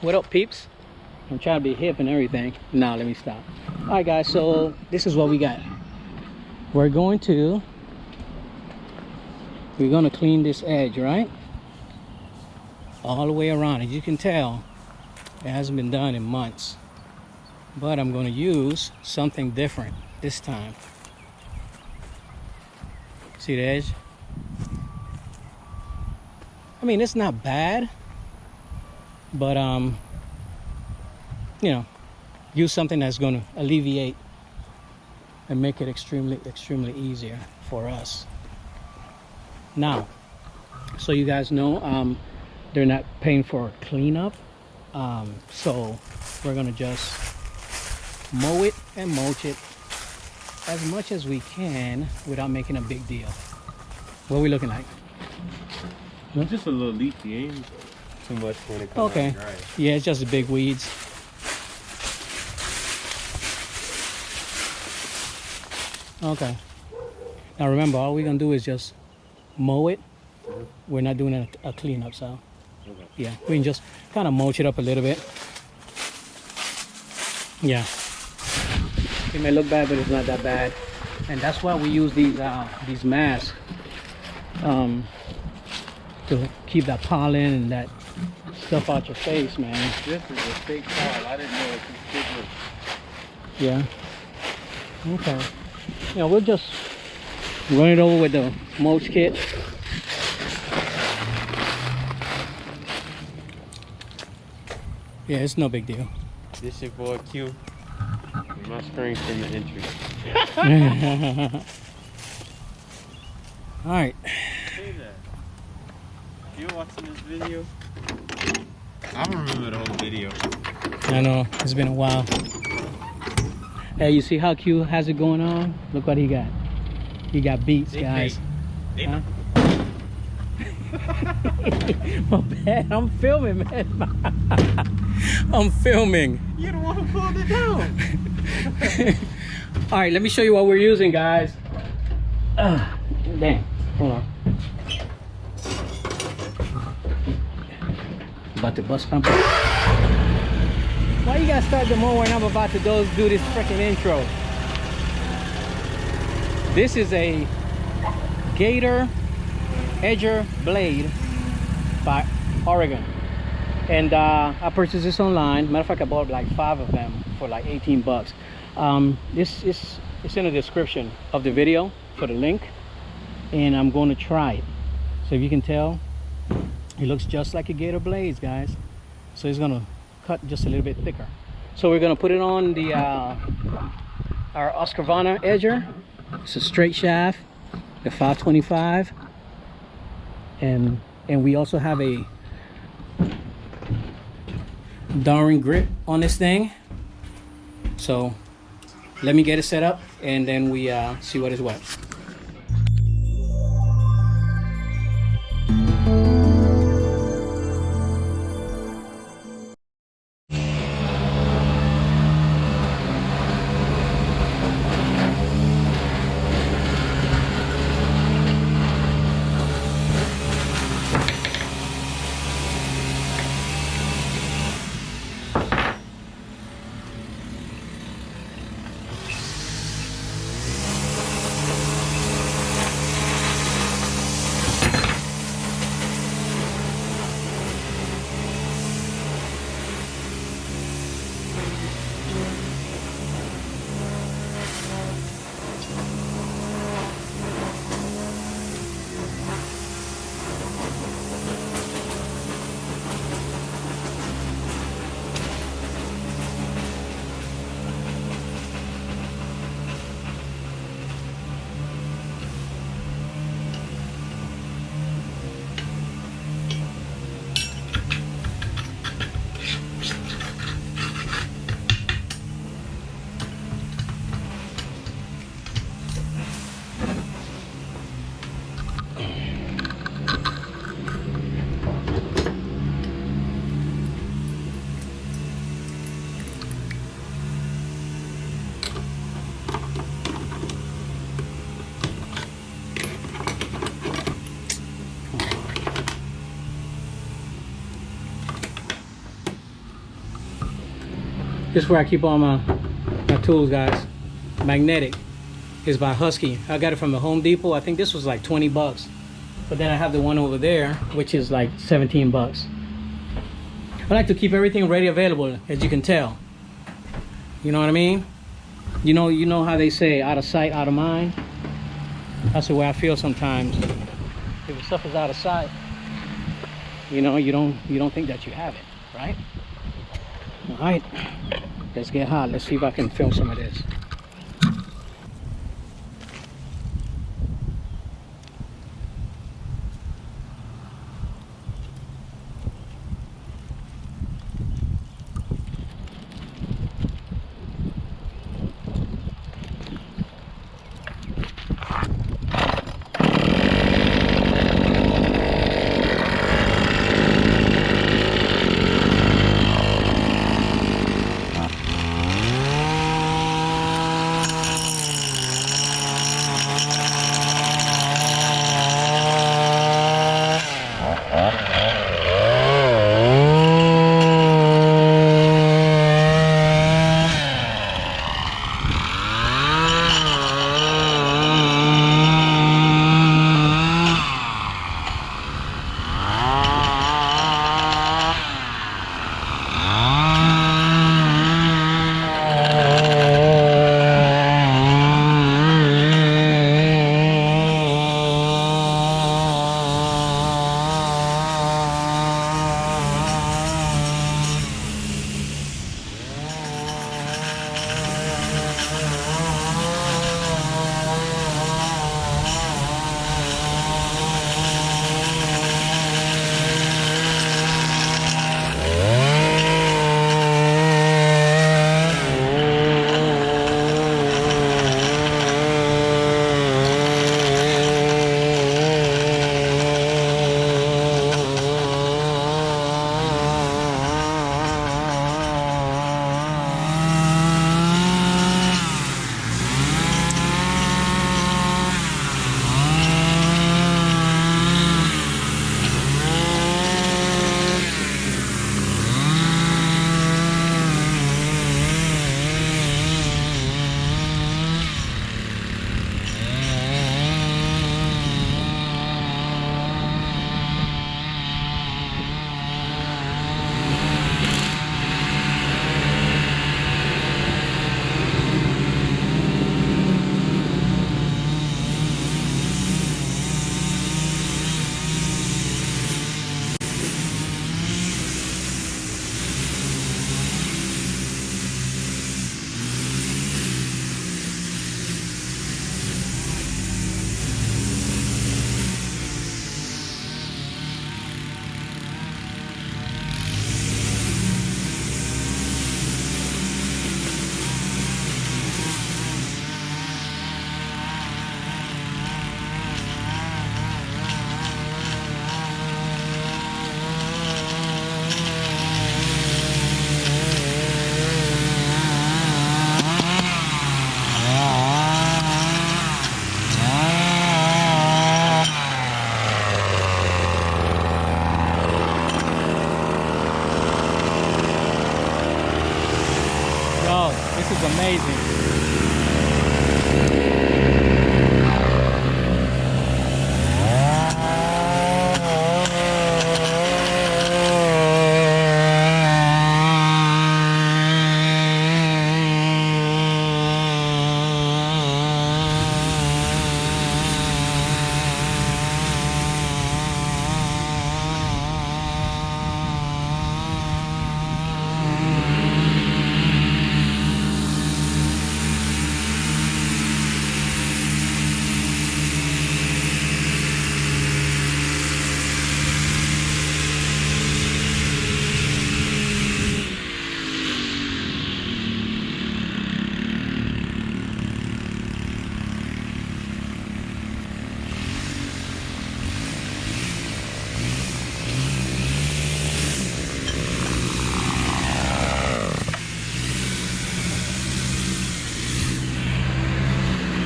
What up, peeps? I'm trying to be hip and everything. Nah, let me stop. All right, guys, so this is what we got. We're gonna clean this edge, right? All the way around. As you can tell, it hasn't been done in months. But I'm gonna use something different this time. See the edge? I mean, it's not bad, but you know, use something that's going to alleviate and make it extremely easier for us. Now, so you guys know, they're not paying for cleanup, so we're gonna just mow it and mulch it as much as we can without making a big deal. What are we looking like? Just a little leafy, ain't too much when it comes out dry. Yeah, it's just the big weeds. Okay. Now remember, all we're gonna do is just mow it. We're not doing a cleanup, so yeah, we can just kind of mulch it up a little bit. Yeah, it may look bad, but it's not that bad, and that's why we use these masks to keep that pollen and that stuff out your face, man. This is a big fall. I didn't know it was big. Yeah. Okay. Yeah, we'll just run it over with the mulch kit. Yeah, it's no big deal. This your boy Q. My screen from the entry. All right. Say that. You watching this video? I don't remember the whole video. I know, it's been a while. Hey, you see how Q has it going on? Look what he got. He got beats, guys. Huh? My bad, I'm filming, man. I'm filming. You don't want to pull it down. All right, let me show you what we're using, guys. Damn, hold on. About to bust my butt. Why you gotta start the mower when I'm about to do this freaking intro? This is a Gator Edger blade by Oregon, and I purchased this online. Matter of fact, I bought like 5 of them for like 18 bucks. It's in the description of the video for the link, and I'm going to try it. So if you can tell, it looks just like a Gator blades, guys. So it's gonna cut just a little bit thicker. So we're gonna put it on the our Husqvarna Edger. It's a straight shaft, the 525, and we also have a Darwin grip on this thing. So let me get it set up, and then we see what is what. This is where I keep all my tools, guys. Magnetic is by Husky. I got it from the Home Depot. I think this was like 20 bucks. But then I have the one over there, which is like 17 bucks. I like to keep everything ready available, as you can tell. You know what I mean? You know how they say out of sight, out of mind? That's the way I feel sometimes. If the stuff is out of sight, you know, you don't think that you have it, right? All right, let's get hot. Let's see if I can film some of this. This is amazing.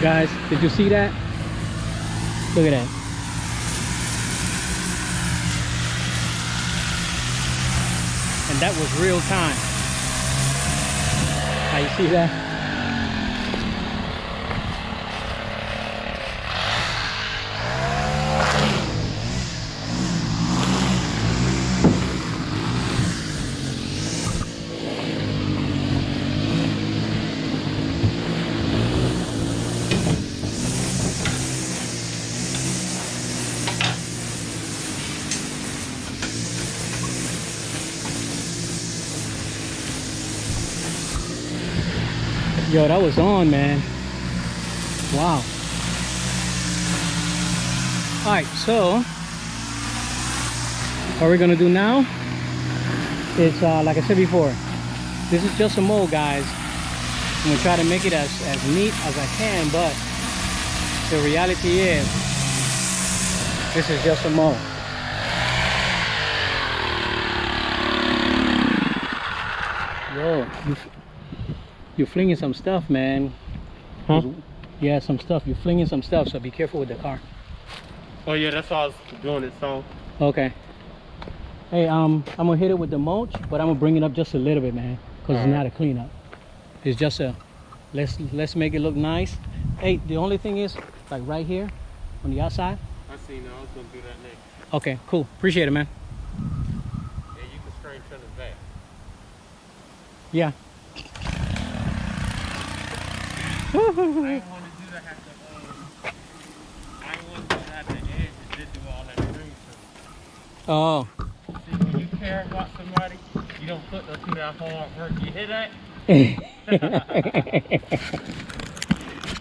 Guys, did you see that? Look at that. And that was real time. You see that? Yo, that was on, man. Wow. Alright, so what we're gonna do now is like I said before, this is just a mold, guys. I'm gonna try to make it as neat as I can, but the reality is this is just a mold. Yo, you're flinging some stuff, man. Huh? Yeah, some stuff. You're flinging some stuff, so be careful with the car. Oh yeah, that's all I was doing it, so. Okay. Hey, I'm gonna hit it with the mulch, but I'm gonna bring it up just a little bit, man, because it's not a cleanup. It's just a let's make it look nice. Hey, the only thing is, like right here on the outside. I see. No, I was gonna do that next. Okay, cool. Appreciate it, man. Yeah, you can straight turn it back. Yeah. I didn't want to do that at the I didn't want to do that at the edge. It did do all that green stuff. Oh. See, when you care about somebody, you don't put them through that hard work. You hear that?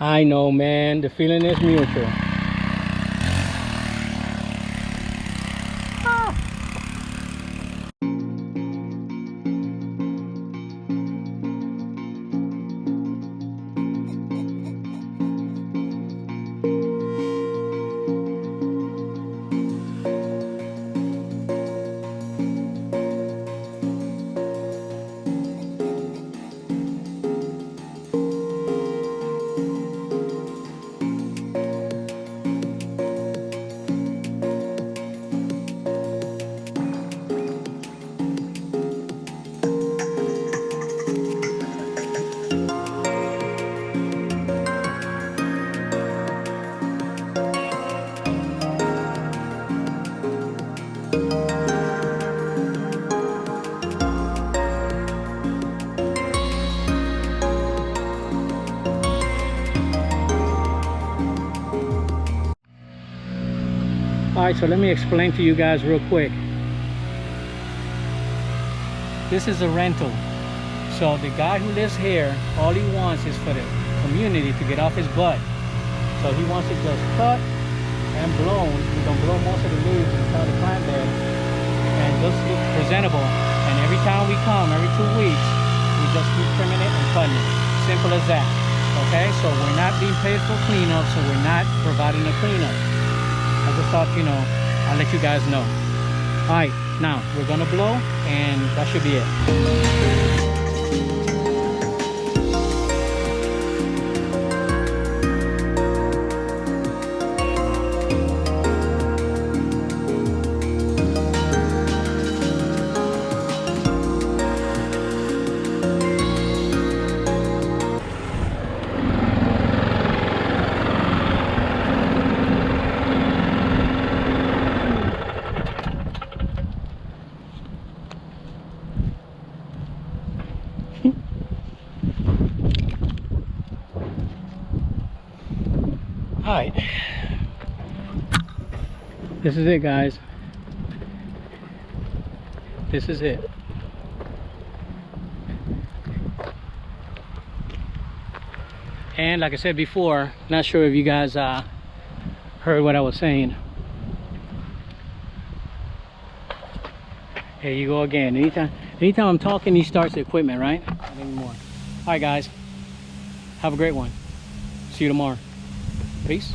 I know, man. The feeling is mutual. Alright, so let me explain to you guys real quick. This is a rental. So the guy who lives here, all he wants is for the community to get off his butt. So he wants it just cut and blown. We're going to blow most of the leaves inside the plant bed and just look presentable. And every time we come, every 2 weeks, we just keep trimming it and cutting it. Simple as that. Okay, so we're not being paid for cleanup, so we're not providing a cleanup. I just thought, you know, I'll let you guys know. Alright, now we're gonna blow and that should be it. Alright, this is it, guys. This is it. And like I said before, not sure if you guys heard what I was saying. Here you go again. Anytime I'm talking, he starts the equipment, right? Not anymore. Alright guys, have a great one. See you tomorrow. Peace.